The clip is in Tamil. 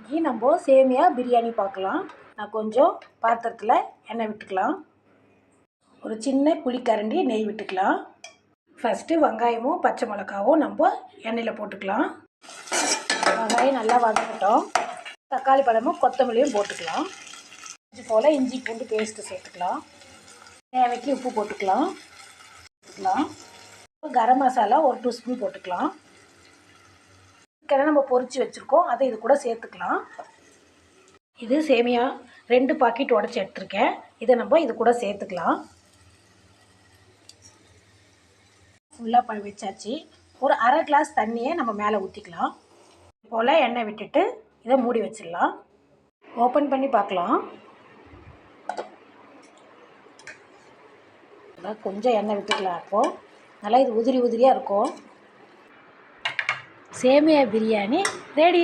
இன்றைக்கி நம்ம சேமியா பிரியாணி பார்க்கலாம். நான் கொஞ்சம் பாத்திரத்தில் எண்ணெய் விட்டுக்கலாம். ஒரு சின்ன குழிக்கரண்டி நெய் விட்டுக்கலாம். ஃபஸ்ட்டு வெங்காயமும் பச்சை மிளகாவும் நம்ம எண்ணெயில் போட்டுக்கலாம். வெங்காயம் நல்லா வதங்கட்டும். தக்காளி பழமும் கொத்தமல்லியும் போட்டுக்கலாம். இது போல் இஞ்சி பூண்டு பேஸ்ட்டு சேர்த்துக்கலாம். தேவைக்கு உப்பு போட்டுக்கலாம். கரம் மசாலா ஒரு 2 ஸ்பூன் போட்டுக்கலாம். நம்ம பொரிச்சு வச்சுருக்கோம், அதை இது கூட சேர்த்துக்கலாம். இது சேமியா 2 பாக்கெட் உடச்சி எடுத்துருக்கேன். இதை நம்ம இது கூட சேர்த்துக்கலாம். ஃபுல்லாக வச்சாச்சு. ஒரு அரை கிளாஸ் தண்ணியை நம்ம மேலே ஊற்றிக்கலாம். இது போல் எண்ணெய் விட்டுட்டு இதை மூடி வச்சிடலாம். ஓப்பன் பண்ணி பார்க்கலாம். கொஞ்சம் எண்ணெய் விட்டுக்கலாம். அப்போது நல்லா இது உதிரியாக இருக்கும். சேமியா பிரியாணி ரெடி.